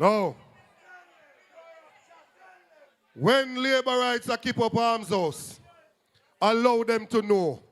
No. When labor rights are keep up arms house, allow them to know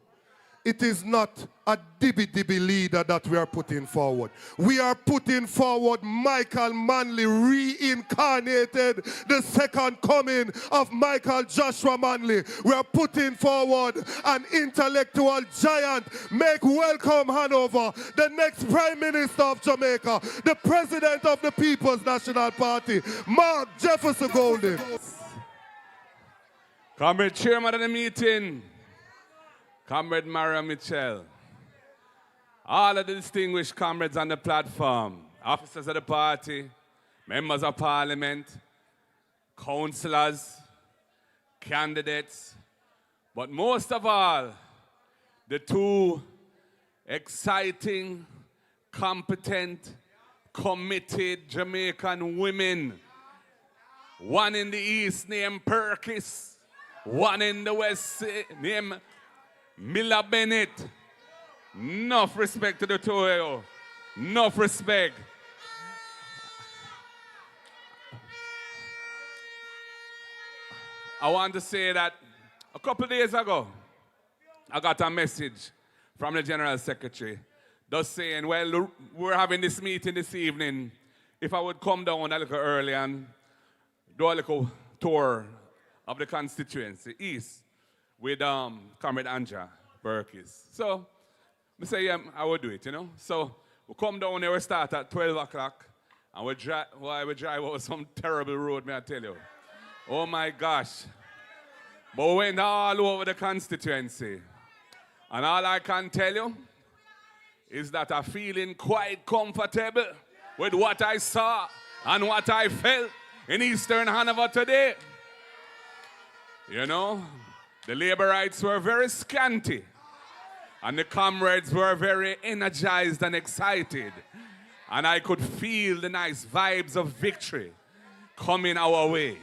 it is not a dibby-dibby leader that we are putting forward. We are putting forward Michael Manley reincarnated, the second coming of Michael Joshua Manley. We are putting forward an intellectual giant. Make welcome Hanover, the next Prime Minister of Jamaica, the President of the People's National Party, Mark Jefferson Golden. Comrade Chairman of the meeting, Comrade Maria Mitchell, all of the distinguished comrades on the platform, officers of the party, members of parliament, councillors, candidates, but most of all, the two exciting, competent, committed Jamaican women, one in the east named Perkis, one in the west named Miller Bennett. Enough respect to the two of you. Enough respect. I want to say that a couple of days ago, I got a message from the General Secretary just saying, well, we're having this meeting this evening. If I would come down a little early and do a little tour of the constituency, East, with Comrade Anja Burkis. So, I say, yeah, I would do it, you know. So, we come down there, we start at 12 o'clock, and we drive over some terrible road, may I tell you. Oh my gosh. But we went all over the constituency. And all I can tell you is that I'm feeling quite comfortable with what I saw and what I felt in Eastern Hanover today. You know, the labor rights were very scanty, and the comrades were very energized and excited, and I could feel the nice vibes of victory coming our way.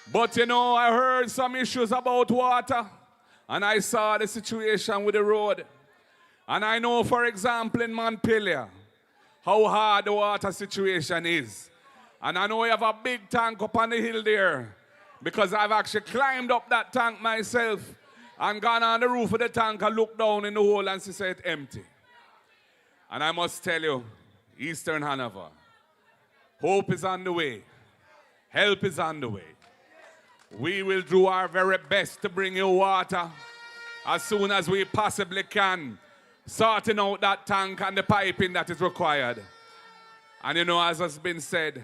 But you know, I heard some issues about water, and I saw the situation with the road. And I know, for example, in Montpelier, how hard the water situation is. And I know we have a big tank up on the hill there, because I've actually climbed up that tank myself and gone on the roof of the tank and looked down in the hole and see it's empty. And I must tell you, Eastern Hanover, hope is on the way. Help is on the way. We will do our very best to bring you water as soon as we possibly can, sorting out that tank and the piping that is required. And you know, as has been said,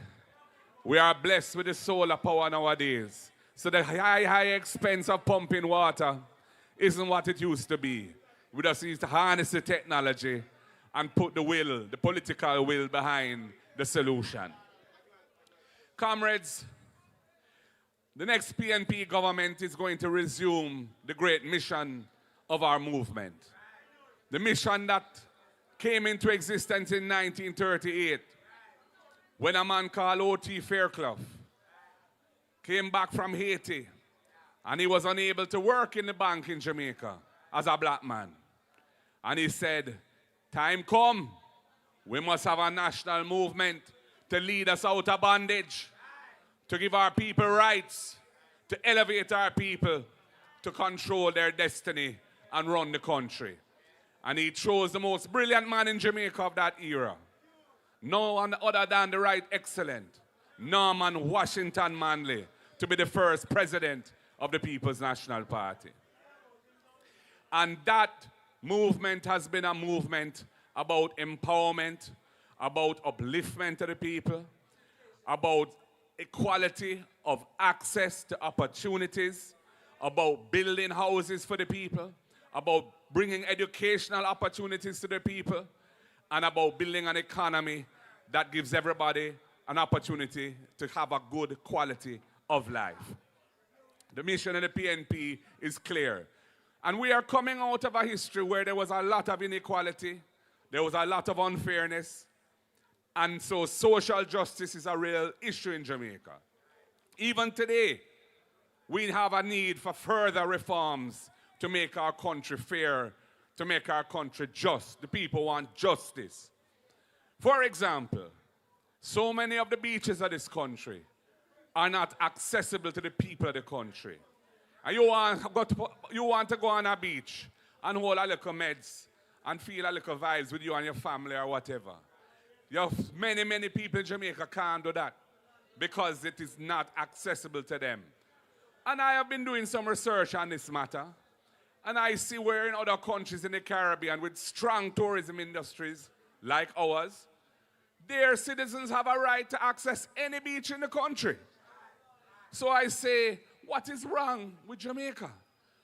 we are blessed with the solar power nowadays. So the high expense of pumping water isn't what it used to be. We just need to harness the technology and put the will, the political will behind the solution. Comrades, the next PNP government is going to resume the great mission of our movement. The mission that came into existence in 1938 when a man called O.T. Fairclough came back from Haiti and he was unable to work in the bank in Jamaica as a black man. And he said, time come, we must have a national movement to lead us out of bondage, to give our people rights, to elevate our people, to control their destiny and run the country. And he chose the most brilliant man in Jamaica of that era. No one other than the right excellent Norman Washington Manley to be the first president of the People's National Party. And that movement has been a movement about empowerment, about upliftment of the people, about equality of access to opportunities, about building houses for the people, about bringing educational opportunities to the people, and about building an economy that gives everybody an opportunity to have a good quality of life. The mission of the PNP is clear. And we are coming out of a history where there was a lot of inequality, there was a lot of unfairness, and so social justice is a real issue in Jamaica. Even today, we have a need for further reforms to make our country fair, to make our country just. The people want justice. For example, so many of the beaches of this country are not accessible to the people of the country. And you want to go on a beach and hold a little meds and feel a little vibes with you and your family or whatever. You have many people in Jamaica can't do that because it is not accessible to them. And I have been doing some research on this matter. And I see where in other countries in the Caribbean with strong tourism industries like ours, their citizens have a right to access any beach in the country. So I say, what is wrong with Jamaica?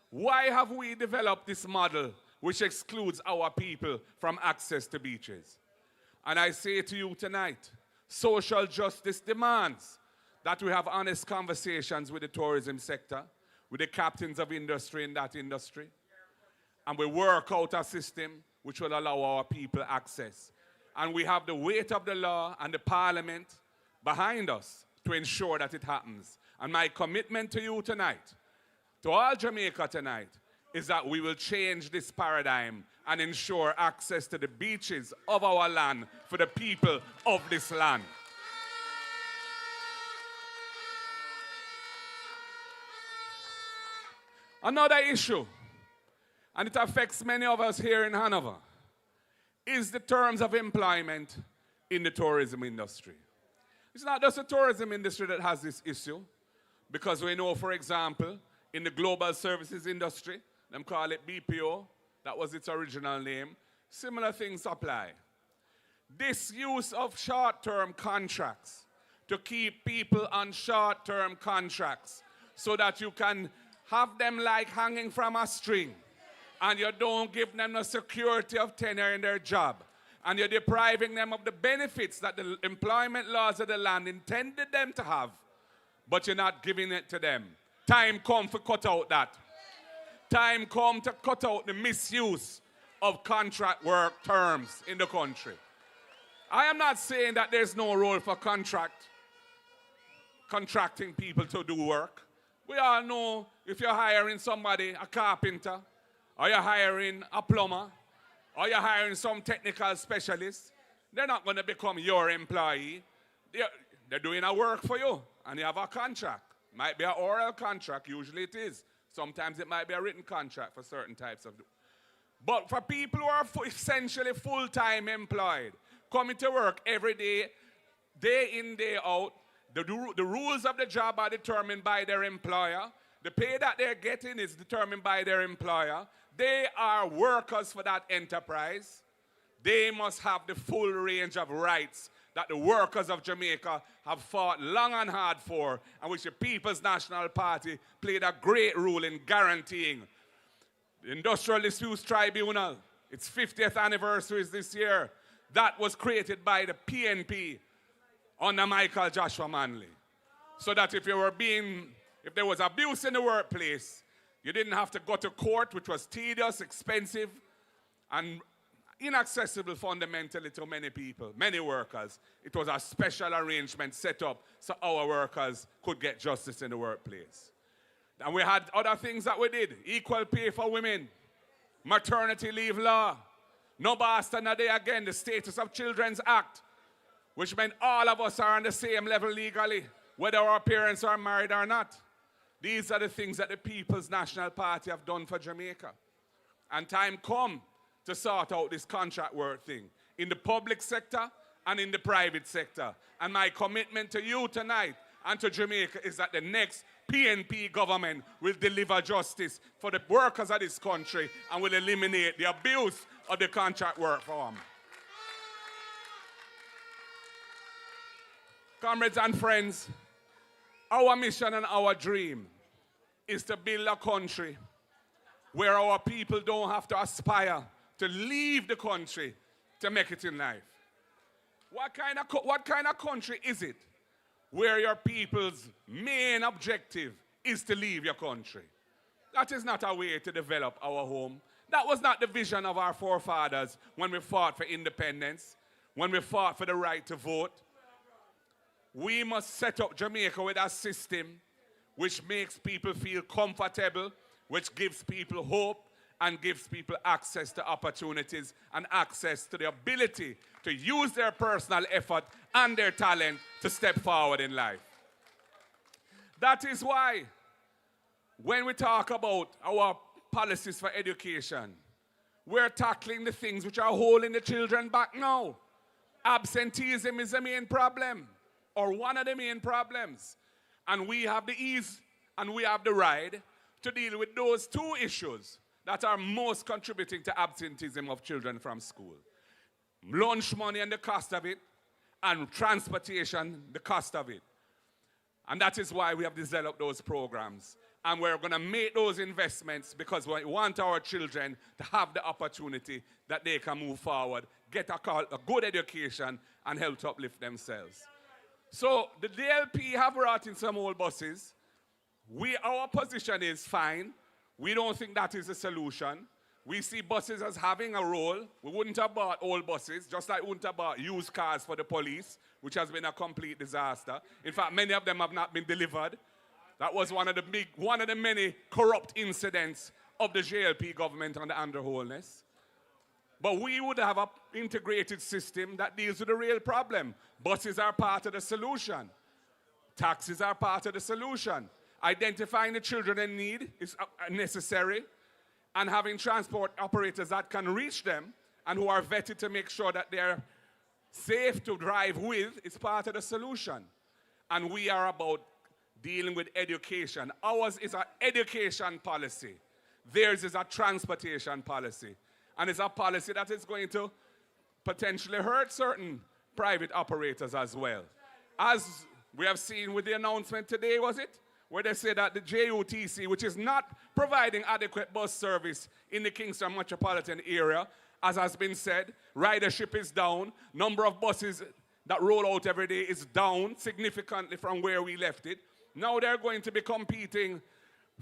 Why have we developed this model which excludes our people from access to beaches? And I say to you tonight, social justice demands that we have honest conversations with the tourism sector, with the captains of industry in that industry, and we work out a system which will allow our people access. And we have the weight of the law and the parliament behind us to ensure that it happens. And my commitment to you tonight, to all Jamaica tonight, is that we will change this paradigm and ensure access to the beaches of our land for the people of this land. Another issue, and it affects many of us here in Hanover, is the terms of employment in the tourism industry. It's not just the tourism industry that has this issue, because we know, for example, in the global services industry, them call it BPO, that was its original name, similar things apply. This use of short-term contracts to keep people on short-term contracts so that you can have them like hanging from a string, and you don't give them the security of tenure in their job, and you're depriving them of the benefits that the employment laws of the land intended them to have, but you're not giving it to them. Time come to cut out that. Time come to cut out the misuse of contract work terms in the country. I am not saying that there's no role for contracting people to do work. We all know if you're hiring somebody, a carpenter, or you're hiring a plumber, or you're hiring some technical specialist, they're not going to become your employee. They're doing a work for you, and you have a contract. Might be an oral contract, usually it is. Sometimes it might be a written contract for certain types of... But for people who are essentially full-time employed, coming to work every day, day in, day out, the rules of the job are determined by their employer. The pay that they're getting is determined by their employer. They are workers for that enterprise. They must have the full range of rights that the workers of Jamaica have fought long and hard for, and which the People's National Party played a great role in guaranteeing. The Industrial Disputes Tribunal, its 50th anniversary is this year. That was created by the PNP under Michael Joshua Manley. So that if there was abuse in the workplace, you didn't have to go to court, which was tedious, expensive, and inaccessible fundamentally to many people, many workers. It was a special arrangement set up so our workers could get justice in the workplace. And we had other things that we did. Equal pay for women, maternity leave law, no bastard a day again, the Status of Children's Act, which meant all of us are on the same level legally, whether our parents are married or not. These are the things that the People's National Party have done for Jamaica. And time come to sort out this contract work thing in the public sector and in the private sector. And my commitment to you tonight and to Jamaica is that the next PNP government will deliver justice for the workers of this country and will eliminate the abuse of the contract work form. Comrades and friends, our mission and our dream is to build a country where our people don't have to aspire to leave the country to make it in life. What kind of country is it where your people's main objective is to leave your country? That is not a way to develop our home. That was not the vision of our forefathers when we fought for independence, when we fought for the right to vote. We must set up Jamaica with a system which makes people feel comfortable, which gives people hope, and gives people access to opportunities and access to the ability to use their personal effort and their talent to step forward in life. That is why when we talk about our policies for education, we're tackling the things which are holding the children back now. Absenteeism is the main problem, or one of the main problems. And we have the ease and we have the right to deal with those two issues that are most contributing to absenteeism of children from school. Lunch money and the cost of it, and transportation, the cost of it. And that is why we have developed those programs. And we're going to make those investments because we want our children to have the opportunity that they can move forward, get a good education, and help to uplift themselves. So the DLP have brought in some old buses. Our position is fine. We don't think that is a solution. We see buses as having a role. We wouldn't have bought old buses, just like we wouldn't have bought used cars for the police, which has been a complete disaster. In fact, many of them have not been delivered. That was one of the many corrupt incidents of the JLP government under Andrew Holness. But we would have an integrated system that deals with the real problem. Buses are part of the solution. Taxis are part of the solution. Identifying the children in need is necessary. And having transport operators that can reach them and who are vetted to make sure that they're safe to drive with is part of the solution. And we are about dealing with education. Ours is an education policy. Theirs is a transportation policy. And it's a policy that is going to potentially hurt certain private operators as well. As we have seen with the announcement today, was it? Where they say that the JUTC, which is not providing adequate bus service in the Kingston metropolitan area, as has been said, ridership is down, number of buses that roll out every day is down significantly from where we left it. Now they're going to be competing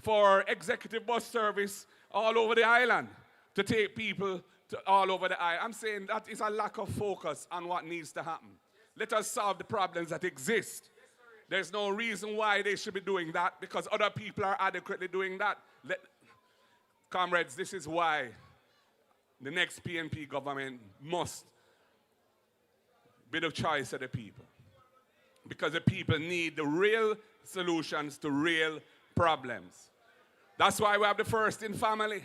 for executive bus service all over the island to take people to all over the island. I'm saying that is a lack of focus on what needs to happen. Let us solve the problems that exist. There's no reason why they should be doing that because other people are adequately doing that. Comrades, this is why the next PNP government must be the choice of the people. Because the people need the real solutions to real problems. That's why we have the First in Family.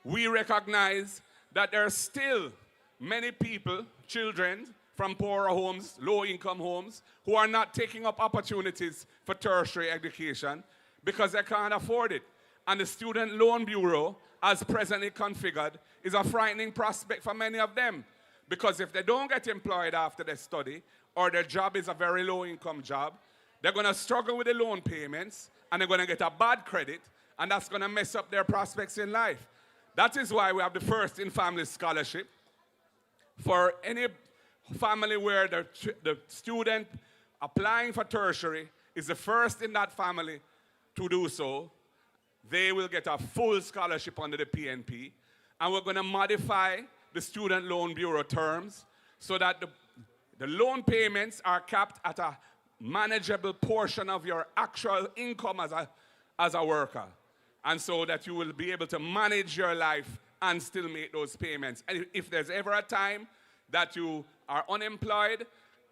We recognize that there are still many people, children, from poorer homes, low-income homes, who are not taking up opportunities for tertiary education because they can't afford it. And the Student Loan Bureau, as presently configured, is a frightening prospect for many of them. Because if they don't get employed after they study, or their job is a very low-income job, they're going to struggle with the loan payments, and they're going to get a bad credit, and that's going to mess up their prospects in life. That is why we have the First in Family Scholarship for any family where the student applying for tertiary is the first in that family to do so. They will get a full scholarship under the PNP. And we're going to modify the Student Loan Bureau terms so that the loan payments are capped at a manageable portion of your actual income as a worker. And so that you will be able to manage your life and still make those payments. And if there's ever a time that you are unemployed,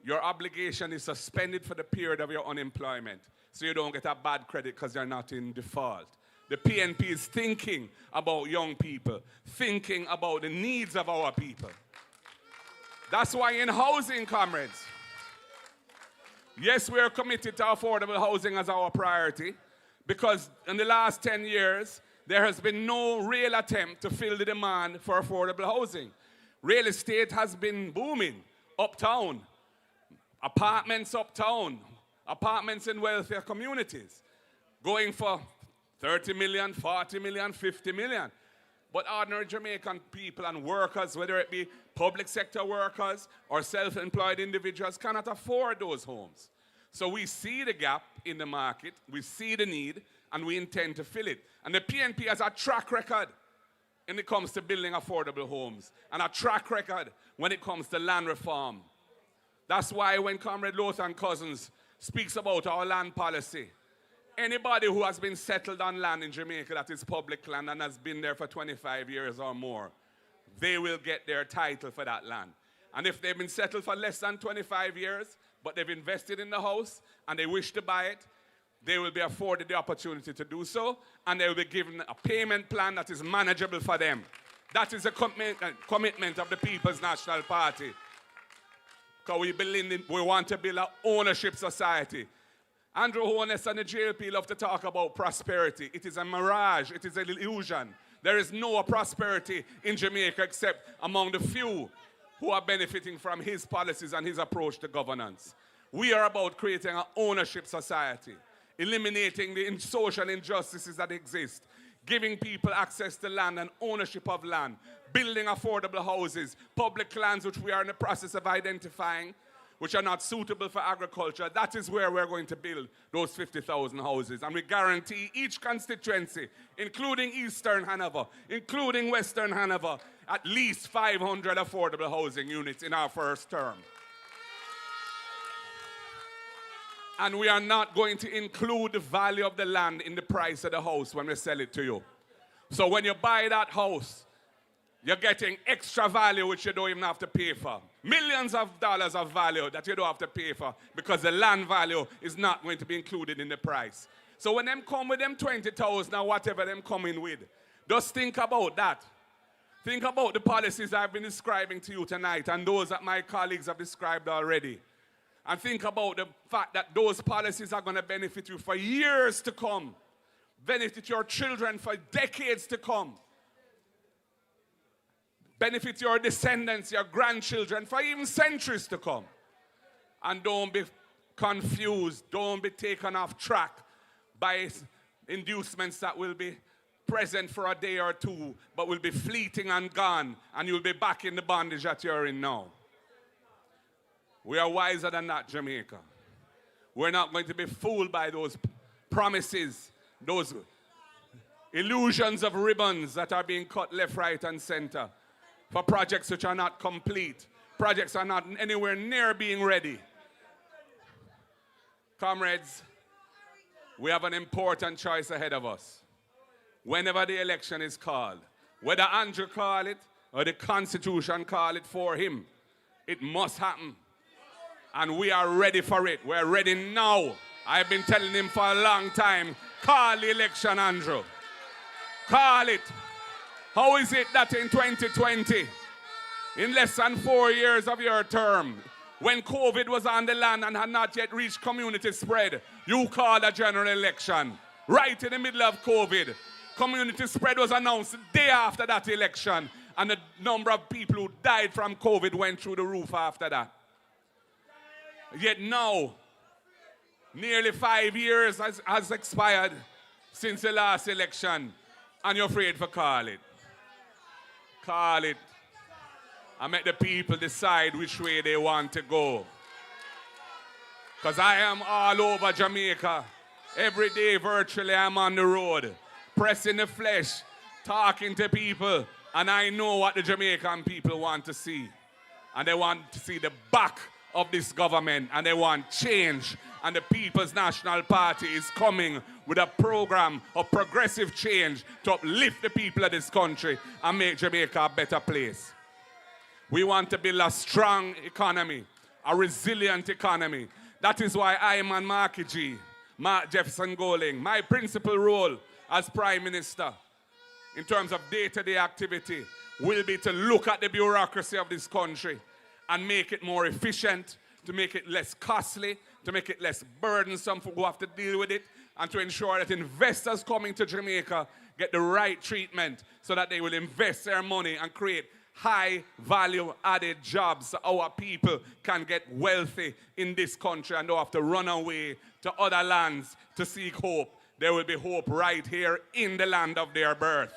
your obligation is suspended for the period of your unemployment. So you don't get a bad credit because you're not in default. The PNP is thinking about young people, thinking about the needs of our people. That's why in housing, comrades, yes, we are committed to affordable housing as our priority because in the last 10 years, there has been no real attempt to fill the demand for affordable housing. Real estate has been booming uptown, apartments uptown, apartments in wealthier communities, going for 30 million, 40 million, 50 million. But ordinary Jamaican people and workers, whether it be public sector workers or self-employed individuals, cannot afford those homes. So we see the gap in the market, we see the need, and we intend to fill it. And the PNP has a track record when it comes to building affordable homes, and a track record when it comes to land reform. That's why when Comrade Lothar Cousins speaks about our land policy, anybody who has been settled on land in Jamaica that is public land and has been there for 25 years or more, they will get their title for that land. And if they've been settled for less than 25 years, but they've invested in the house and they wish to buy it, they will be afforded the opportunity to do so, and they will be given a payment plan that is manageable for them. That is a commitment of the People's National Party. Because we want to build an ownership society. Andrew Holness and the JLP love to talk about prosperity. It is a mirage. It is an illusion. There is no prosperity in Jamaica except among the few who are benefiting from his policies and his approach to governance. We are about creating an ownership society, eliminating the social injustices that exist, giving people access to land and ownership of land, building affordable houses, public lands which we are in the process of identifying, which are not suitable for agriculture. That is where we're going to build those 50,000 houses. And we guarantee each constituency, including Eastern Hanover, including Western Hanover, at least 500 affordable housing units in our first term. And we are not going to include the value of the land in the price of the house when we sell it to you. So when you buy that house, you're getting extra value which you don't even have to pay for. Millions of dollars of value that you don't have to pay for because the land value is not going to be included in the price. So when them come with them 20,000 or whatever them coming with, just think about that. Think about the policies I've been describing to you tonight and those that my colleagues have described already. And think about the fact that those policies are going to benefit you for years to come, benefit your children for decades to come, benefit your descendants, your grandchildren for even centuries to come. And don't be confused, don't be taken off track by inducements that will be present for a day or two, but will be fleeting and gone, and you'll be back in the bondage that you're in now. We are wiser than that, Jamaica. We're not going to be fooled by those promises, those illusions of ribbons that are being cut left, right, and center for projects which are not complete. Projects are not anywhere near being ready. Comrades, we have an important choice ahead of us. Whenever the election is called, whether Andrew call it or the Constitution call it for him, it must happen. And we are ready for it. We're ready now. I've been telling him for a long time, call the election, Andrew. Call it. How is it that in 2020, in less than 4 years of your term, when COVID was on the land and had not yet reached community spread, you called a general election right in the middle of COVID? Community spread was announced the day after that election, and the number of people who died from COVID went through the roof after that. Yet now, nearly 5 years has expired since the last election, and you're afraid to call it. Call it. And make the people decide which way they want to go. Because I am all over Jamaica. Every day, virtually, I'm on the road, pressing the flesh, talking to people, and I know what the Jamaican people want to see. And they want to see the back of this government, and they want change. And the People's National Party is coming with a program of progressive change to uplift the people of this country and make Jamaica a better place. We want to build a strong economy, a resilient economy. That is why I am on Marky G, Mark Jefferson Goling. My principal role as Prime Minister in terms of day-to-day activity will be to look at the bureaucracy of this country and make it more efficient, to make it less costly, to make it less burdensome for who have to deal with it, and to ensure that investors coming to Jamaica get the right treatment so that they will invest their money and create high value added jobs so our people can get wealthy in this country and don't have to run away to other lands to seek hope. There will be hope right here in the land of their birth.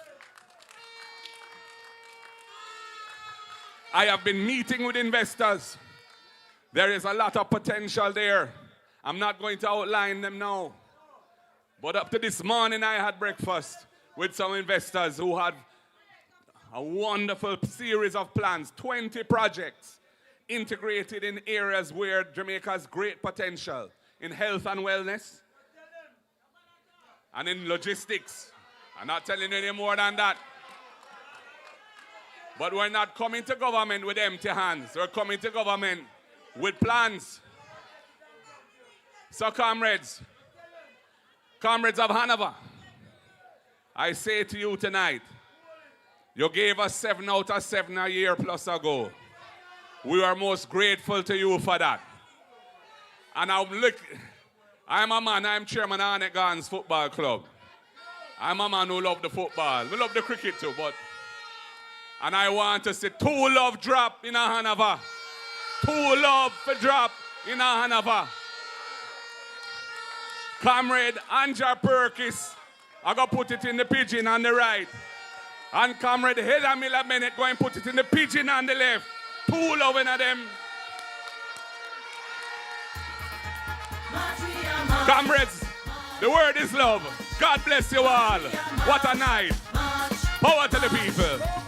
I have been meeting with investors. There is a lot of potential there. I'm not going to outline them now. But up to this morning, I had breakfast with some investors who had a wonderful series of plans, 20 projects integrated in areas where Jamaica has great potential in health and wellness, and in logistics. I'm not telling you any more than that. But we're not coming to government with empty hands. We're coming to government with plans. So comrades of Hanover, I say to you tonight, you gave us 7 out of 7 a year plus ago. We are most grateful to you for that. And I'm a man, I'm chairman of Anegans Football Club. I'm a man who loves the football. We love the cricket too, but... And I want to see 2 love drop in a Hanover. 2 love for drop in a Hanover. Comrade Anja Perkis, I go put it in the pigeon on the right. And Comrade Heather Miller Bennett go and put it in the pigeon on the left. 2 love in them. Comrades, the word is love. God bless you all. What a night. Power to the people.